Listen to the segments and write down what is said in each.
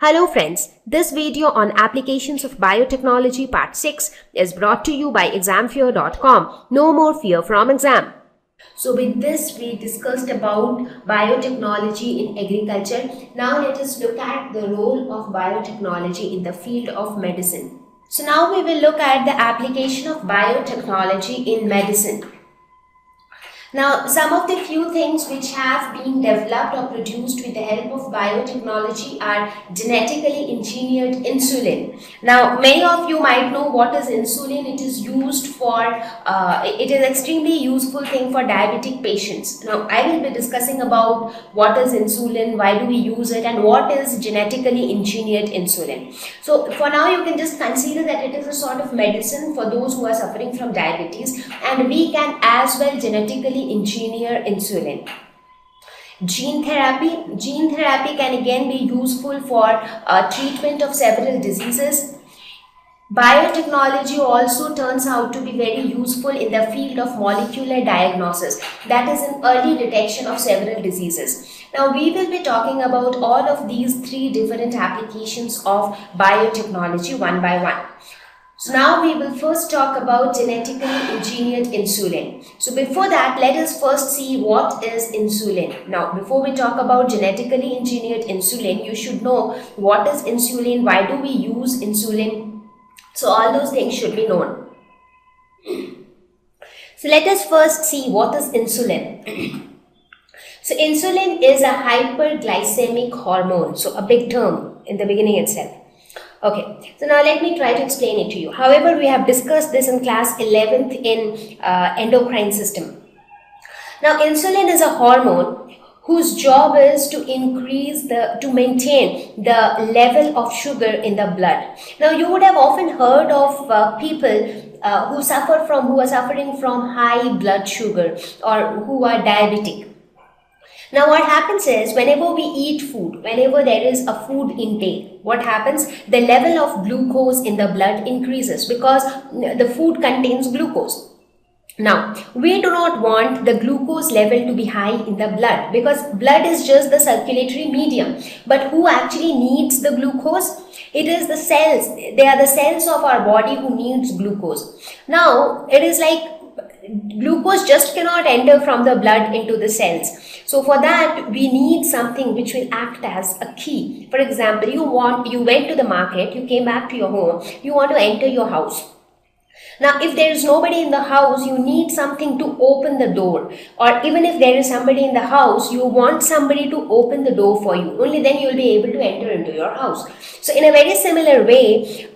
Hello friends, this video on applications of biotechnology part 6 is brought to you by examfear.com. No more fear from exam. So with this we discussed about biotechnology in agriculture. Now let us look at the role of biotechnology in the field of medicine. So now we will look at the application of biotechnology in medicine. Now, some of the few things which have been developed or produced with the help of biotechnology are genetically engineered insulin. Now, many of you might know what is insulin. It is used for, it is extremely useful thing for diabetic patients. Now, I will be discussing about what is insulin, why do we use it, and what is genetically engineered insulin. So, for now, you can just consider that it is a sort of medicine for those who are suffering from diabetes, and we can as well genetically engineer insulin. Gene therapy can again be useful for treatment of several diseases. Biotechnology also turns out to be very useful in the field of molecular diagnosis, that is in early detection of several diseases. Now we will be talking about all of these three different applications of biotechnology one by one. So now we will first talk about genetically engineered insulin. So before that, let us first see what is insulin. Now before we talk about genetically engineered insulin, you should know what is insulin, why do we use insulin. So all those things should be known. So let us first see what is insulin. So insulin is a hyperglycemic hormone. So a big term in the beginning itself. Okay, so now let me try to explain it to you. However, we have discussed this in class 11th in endocrine system. Now, insulin is a hormone whose job is to maintain the level of sugar in the blood. Now, you would have often heard of people who are suffering from high blood sugar or who are diabetic. Now what happens is, whenever we eat food, whenever there is a food intake, what happens? The level of glucose in the blood increases because the food contains glucose. Now, we do not want the glucose level to be high in the blood because blood is just the circulatory medium. But who actually needs the glucose? It is the cells. They are the cells of our body who needs glucose. Now, it is like glucose just cannot enter from the blood into the cells. So for that, we need something which will act as a key. For example, you went to the market, you came back to your home, you want to enter your house. Now, if there is nobody in the house, you need something to open the door. Or even if there is somebody in the house, you want somebody to open the door for you. Only then you will be able to enter into your house. So in a very similar way,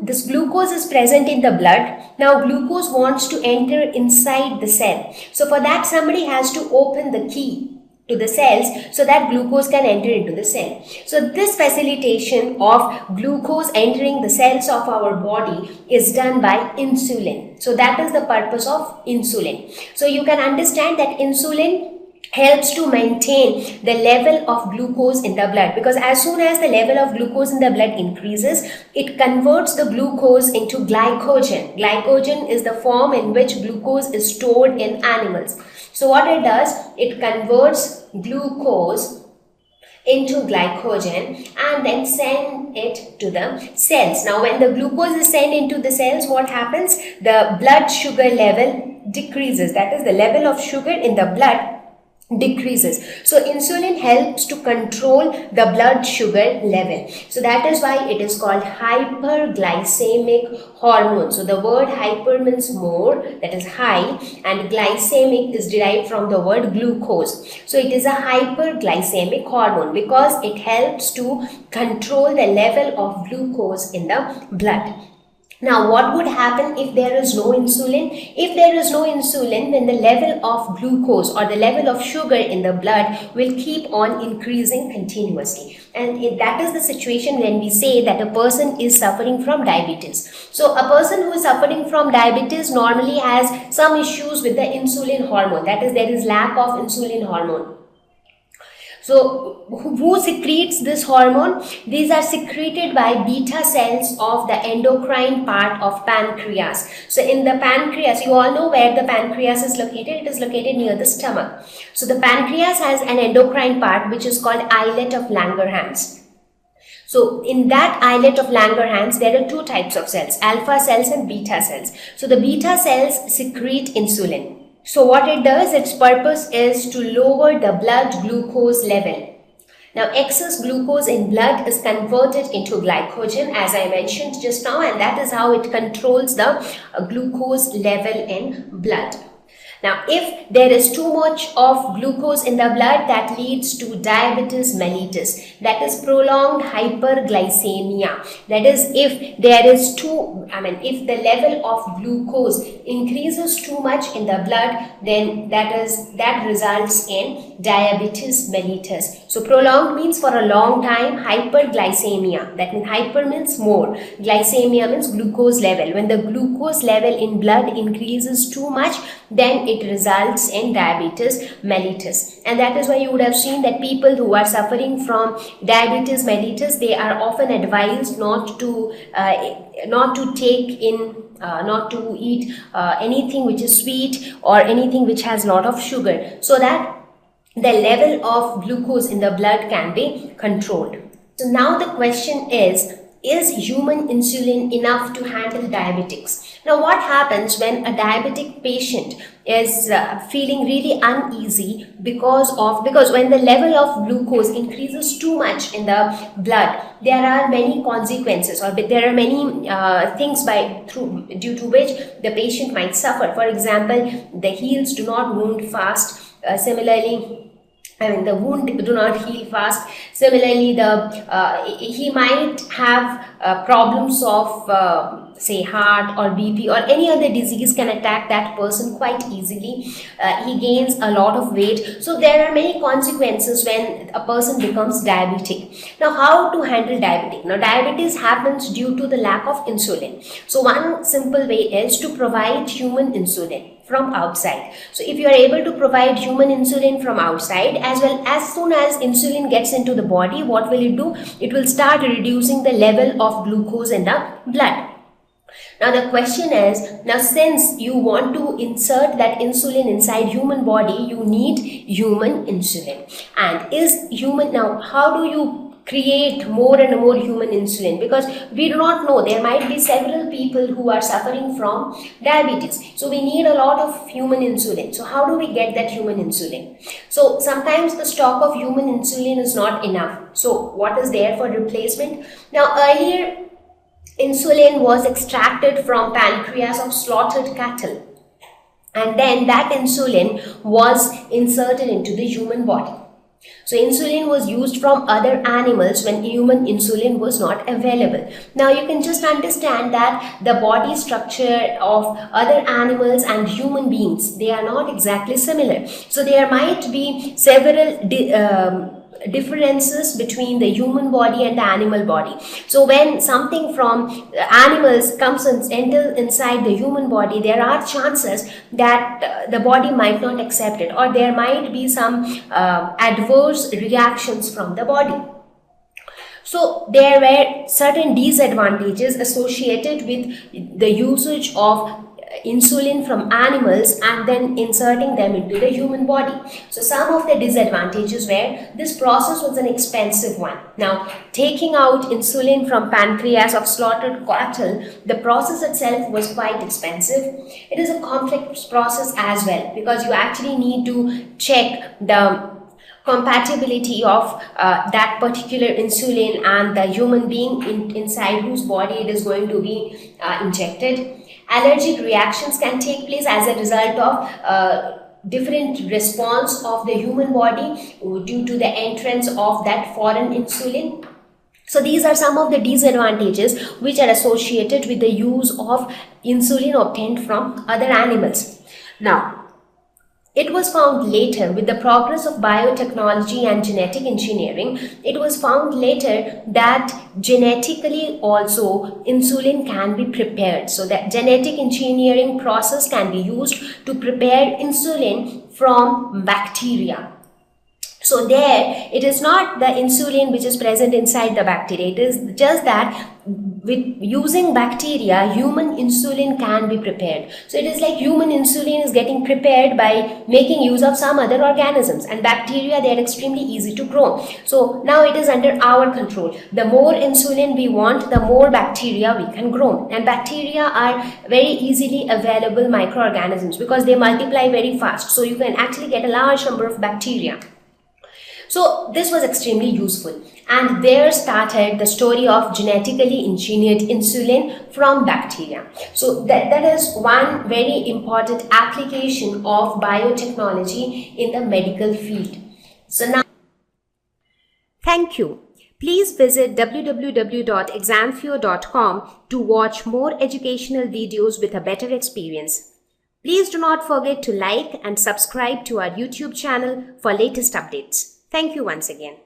this glucose is present in the blood. Now, glucose wants to enter inside the cell. So for that, somebody has to open the key to the cells so that glucose can enter into the cell. So this facilitation of glucose entering the cells of our body is done by insulin. So that is the purpose of insulin. So you can understand that insulin helps to maintain the level of glucose in the blood, because as soon as the level of glucose in the blood increases, it converts the glucose into glycogen. Glycogen is the form in which glucose is stored in animals. So what it does, it converts glucose into glycogen and then send it to the cells. Now when the glucose is sent into the cells, what happens? The blood sugar level decreases. That is, the level of sugar in the blood decreases. So insulin helps to control the blood sugar level. So that is why it is called hyperglycemic hormone. So the word hyper means more, that is high, and glycemic is derived from the word glucose. So it is a hyperglycemic hormone because it helps to control the level of glucose in the blood. Now, what would happen if there is no insulin? If there is no insulin, then the level of glucose or the level of sugar in the blood will keep on increasing continuously. And that is the situation when we say that a person is suffering from diabetes. So, a person who is suffering from diabetes normally has some issues with the insulin hormone. That is, there is lack of insulin hormone. So, who secretes this hormone? These are secreted by beta cells of the endocrine part of pancreas. So, in the pancreas, you all know where the pancreas is located. It is located near the stomach. So, the pancreas has an endocrine part which is called islet of Langerhans. So in that islet of Langerhans, there are two types of cells, alpha cells and beta cells. So the beta cells secrete insulin. So what it does, its purpose is to lower the blood glucose level. Now excess glucose in blood is converted into glycogen, as I mentioned just now, and that is how it controls the glucose level in blood. Now, if there is too much of glucose in the blood, that leads to diabetes mellitus, that is prolonged hyperglycemia. That is, if there is if the level of glucose increases too much in the blood, then that results in diabetes mellitus. So prolonged means for a long time, hyperglycemia, that means hyper means more, glycemia means glucose level. When the glucose level in blood increases too much, then it results in diabetes mellitus. And that is why you would have seen that people who are suffering from diabetes mellitus, they are often advised not to eat anything which is sweet or anything which has a lot of sugar, so that the level of glucose in the blood can be controlled. So now the question is human insulin enough to handle diabetics? Now what happens when a diabetic patient is feeling really uneasy because when the level of glucose increases too much in the blood, there are many consequences, or there are many things due to which the patient might suffer. For example, the heels do not wound fast. The wound do not heal fast. Similarly, he might have problems of say heart or BP or any other disease can attack that person quite easily. He gains a lot of weight. So there are many consequences when a person becomes diabetic. Now, how to handle diabetes? Now, diabetes happens due to the lack of insulin. So one simple way is to provide human insulin from outside. So if you are able to provide human insulin from outside, as soon as insulin gets into the body, what will it do? It will start reducing the level of glucose in the blood. Now the question is, since you want to insert that insulin inside human body, you need human insulin. And how do you create more and more human insulin? Because we do not know, there might be several people who are suffering from diabetes, so we need a lot of human insulin. So how do we get that human insulin? So sometimes the stock of human insulin is not enough. So what is there for replacement? Now earlier, insulin was extracted from pancreas of slaughtered cattle, and then that insulin was inserted into the human body. So insulin was used from other animals when human insulin was not available. Now you can just understand that the body structure of other animals and human beings, they are not exactly similar. So there might be several differences between the human body and the animal body. So when something from animals comes and enters inside the human body, there are chances that the body might not accept it, or there might be some adverse reactions from the body. So there were certain disadvantages associated with the usage of insulin from animals and then inserting them into the human body. So some of the disadvantages were this process was an expensive one. Now, taking out insulin from pancreas of slaughtered cattle, the process itself was quite expensive. It is a complex process as well, because you actually need to check the compatibility of that particular insulin and the human being inside whose body it is going to be injected. Allergic reactions can take place as a result of different response of the human body due to the entrance of that foreign insulin. So these are some of the disadvantages which are associated with the use of insulin obtained from other animals. Now, it was found later, with the progress of biotechnology and genetic engineering, it was found later that genetically also insulin can be prepared. So that genetic engineering process can be used to prepare insulin from bacteria. So there, it is not the insulin which is present inside the bacteria. It is just that with using bacteria, human insulin can be prepared. So it is like human insulin is getting prepared by making use of some other organisms, and bacteria, they are extremely easy to grow. So now it is under our control. The more insulin we want, the more bacteria we can grow. And bacteria are very easily available microorganisms because they multiply very fast. So you can actually get a large number of bacteria. So this was extremely useful, and there started the story of genetically engineered insulin from bacteria. So that is one very important application of biotechnology in the medical field. So now, thank you. Please visit www.examfeo.com to watch more educational videos with a better experience. Please do not forget to like and subscribe to our YouTube channel for latest updates. Thank you once again.